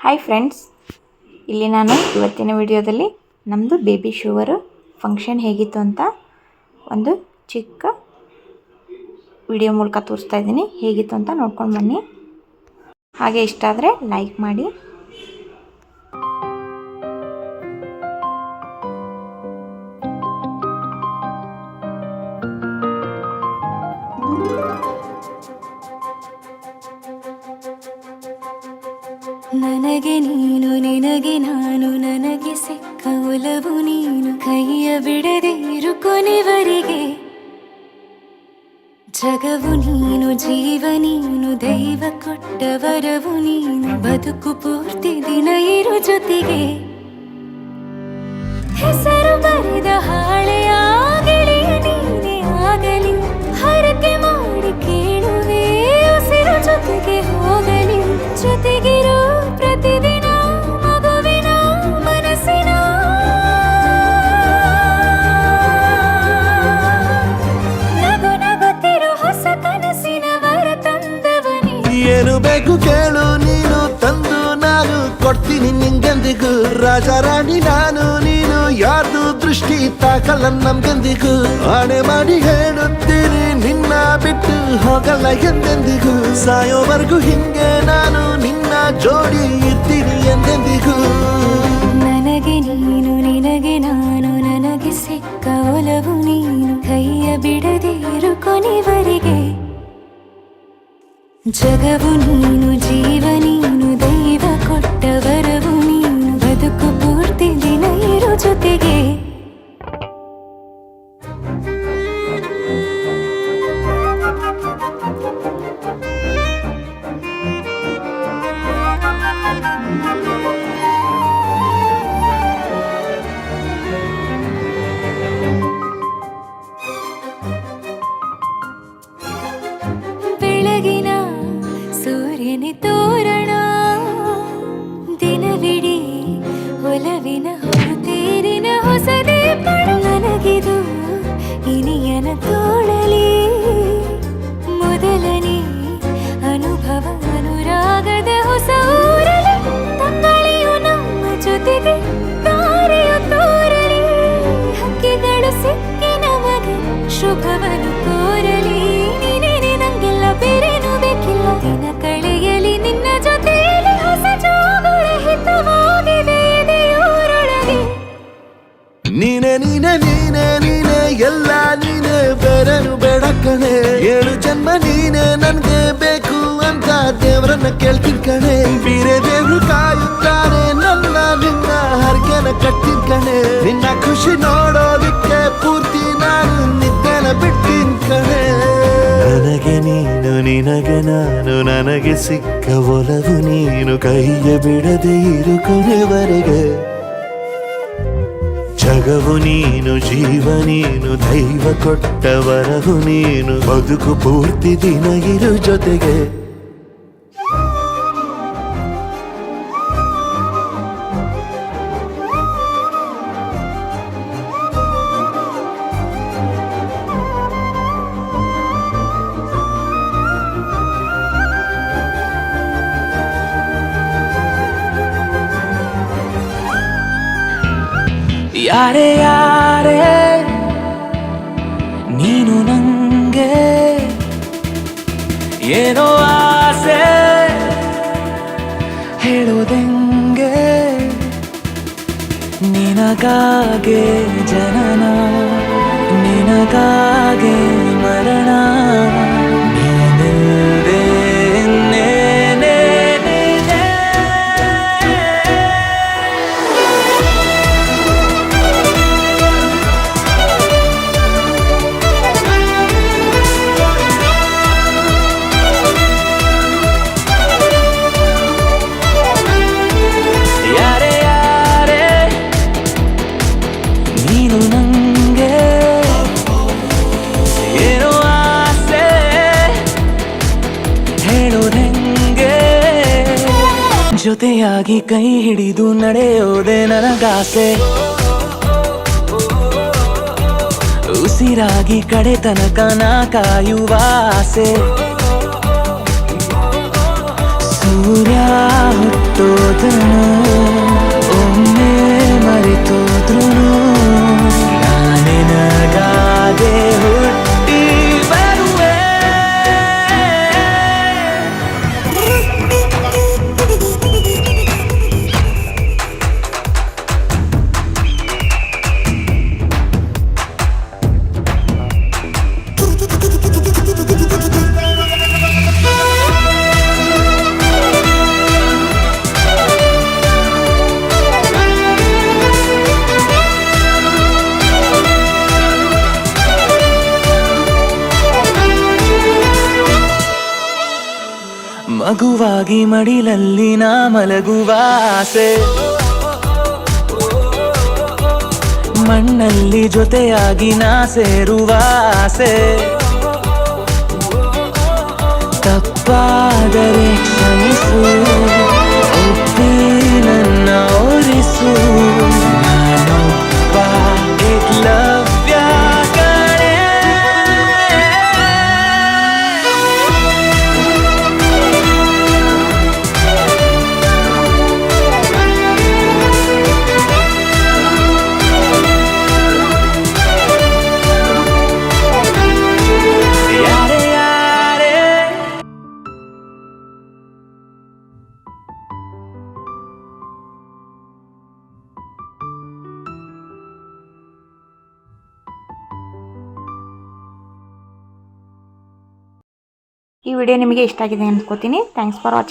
Hi friends, ಇಲ್ಲಿ ನಾನು ಇವತ್ತಿನ ವಿಡಿಯೋದಲ್ಲಿ ನಮ್ಮದು ಬೇಬಿ ಶವರ್ ಫಂಕ್ಷನ್ ಹೇಗಿತ್ತು ಅಂತ ಒಂದು ಚಿಕ್ಕ ವಿಡಿಯೋ ಮೂಲಕ ತೋರಿಸ್ತಾ ಇದ್ದೀನಿ. ಹೇಗಿತ್ತು ಅಂತ ನೋಡ್ಕೊಂಡು ಬನ್ನಿ. ಹಾಗೆ ಇಷ್ಟ ಆದರೆ ಲೈಕ್ ಮಾಡಿ. ನನಗೆ ನೀನು ನಿನಗೆ ನಾನು, ನನಗೆ ಸಿಕ್ಕ ಒಲವು ನೀನು, ಕೈಯ ಬಿಡದೆ ಇರು ಕೊನೆವರೆಗೆ. ಜಗವು ನೀನು, ಜೀವ ನೀನು, ದೈವ ಕೊಟ್ಟ ವರವು ನೀನು, ಬದುಕು ಪೂರ್ತಿ ದಿನ ಇರು ಜೊತೆಗೆ. ಹೆಸರು ಬರೆದ ಹಾಳೆಯ ಗೆಳೆಯ ನೀನೇ ಆಗಲಿ, ಹರಕೆ ಮಾಡಿ ಕೇಳುವೆ ಉಸಿರು ಜೊತೆಗೆ ಹೋಗಲಿ. ಜೊತೆಗಿರೋ ಪ್ರತಿದಿನ ಮಗುವಿನ ಮನಸ್ಸಿನ ನಗು ನಗುತ್ತಿರೋ ಹೊಸ ಕನಸಿನ ವರ ತಂದವನೇ. ಏನು ಬೇಕು ಕೇಳು ನೀನು, ತಂದು ನಾನು ಕೊಡ್ತೀನಿ ನಿಂಗೆಂದಿಗೂ. ರಾಜ ರಾಣಿ ನಾನು ನೀನು, ಯಾರ್ದು ದೃಷ್ಟಿ ತಾಕಲ್ಲ ನಮ್ಗೆಂದಿಗೂ. ಆಣೆ ಮಾಡಿ ಹೇಳುತ್ತೀನಿ ನಿನ್ನ ಬಿಟ್ಟು ಹೋಗಲ್ಲ ಎಂದೆಂದಿಗೂ. ಸಾಯೋವರೆಗೂ ಹಿಂಗೆ ನಾನು ನಿನ್ನ ಜೋಡಿ ಇರ್ತೀನಿ ಎಂದೆಂದಿಗೂ. ನನಗೆ ನೀನು ನಿನಗೆ ನಾನು, ನನಗೆ ಸಿಕ್ಕ ಒಲವು ನೀನು, ಕೈಯ ಬಿಡದೆ ಇರು ಕೊನೆವರೆಗೆ. ಜಗವು ನೀನು, ಜೀವ ನೀನು, ದೈವ ಕೊಟ್ಟ ವರವು ನೀನು, ಬದುಕು ಪೂರ್ತಿ ದಿನ ಇರು ಜೊತೆಗೆ. ಬೆಳಗಿನ ಸೂರ್ಯನ ತೋರಣ, ದಿನವಿಡೀ ಒಲವಿನ ಹೊರತೇರಿನ ಹೊಸದೇ ಪಡ. ನನಗಿದು ಇನಿಯನ ತೋಳಲಿ ಮೊದಲನೇ ಅನುಭವ, ಅನುರಾಗದ ಹೊಸ ಊರಲಿ. ತಂಗಳಿಯು ನಮ್ಮ ಜೊತೆಗೆ ತಾರೆಯು ತೋರಲಿ, ಹಕ್ಕಿಗಳು ಸಿಕ್ಕಿ ನಮಗೆ ಶುಭವನ್ನು ಕೋರಲಿ. ನೀನೇನೆ ನಂಗೆಲ್ಲ ಬೇರೇನು ಬೇಕಿಲ್ಲ, ದಿನ ಕಳೆಯಲಿ ನಿನ್ನ ಜೊತೆಯಲ್ಲಿ. ಹೊಸ ಜೋಗುಳ ಹಿತವಾಗಿದೆ ಎದೆಯೂರೊಳಗೆ. ನೀನೆ ನೀನೆ ನೀನೆ ನೀನೆ ಎಲ್ಲ ನೀನೆ, ಬೇರೆನು ಬೇಡ ಕಣೆ. 7 ಜನ್ಮ ನೀನೆ ನನ್ಗೆ ಬೇಕು ಅಂತ ದೇವರನ್ನ ಕೇಳ್ತೀನಿ ಕಣೆ. ಬೇರೆ ದೇವ್ರು ಕಾಯುತ್ತಾರೆ ನನ್ನ ನಿನ್ನ ಹರಕೆನ ಕಟ್ಟಿನ ಕಣೆ. ನಿನ್ನ ಖುಷಿ ನೋಡೋದಿಕ್ಕೆ ಪೂರ್ತಿ ನಾನು ನಿದ್ದೆನ ಬಿಟ್ಟಿನ್ ಕಣೆ. ನನಗೆ ನೀನು ನಿನಗೆ ನಾನು, ನನಗೆ ಸಿಕ್ಕ ಒಲವು ನೀನು, ಕೈಯ ಬಿಡದೆ ಇರು ಕೊನೆವರೆಗೆ. ಜಗವು ನೀನು, ಜೀವ ನೀನು, ದೈವ ಕೊಟ್ಟ ವರವು ನೀನು, ಬದುಕು ಪೂರ್ತಿ ದಿನ ಇರು ಜೊತೆಗೆ. ಯಾರೇ ಯಾರೇ ನೀನು ನಂಗೆ, ಏನೋ ಆಸೆ ಹೇಳೋದೆಂಗೆ. ನಿನಗಾಗೆ ಜನನ, ನಿನಗಾಗೆ ಮರಣ, ನೀನಿಲ್ಲದೆ ಇನ್ನೇನೇ ನೀನೇ. ನೀನು ನಂಗೆ ಏನೋ ಆಸೆ ಹೇಳೋದೆಂಗೆ. ಜೊತೆಯಾಗಿ ಕೈ ಹಿಡಿದು ನಡೆಯೋದೆ ನನಗಾಸೆ. ಉಸಿರಾಗಿ ಕಡೆ ತನಕ ನಾ ಕಾಯುವ ಆಸೆ. ಸೂರ್ಯ ಮರೆತೋದನು ಒಮ್ಮೆ ಮರೆತೋದ್ರು ನಾನಿನಗಾಗೆ ಹುಟ್ಟಿ ಬರುವೆ. ಮಗುವಾಗಿ ಮಡಿಲಲ್ಲಿ ನಾ ಮಲಗುವ ಆಸೆ, ಮಣ್ಣಲ್ಲಿ ಜೊತೆಯಾಗಿ ನಾ ಸೇರುವ ಆಸೆ. ತಪ್ಪಾದರೆ ಕ್ಷಮಿಸು, ಒಪ್ಪಿ ನನ್ನ ಓರಿಸು. ನಾನೊಬ್ಬ ಏಕಲವ್ಯ ಕಣೆ. ಯಾರೇ ಯಾರೇ ಈ ವಿಡಿಯೋ ನಿಮಗೆ ಇಷ್ಟ ಆಗಿದೆ ಅಂದ್ಕೋತೀನಿ. Thanks for watching.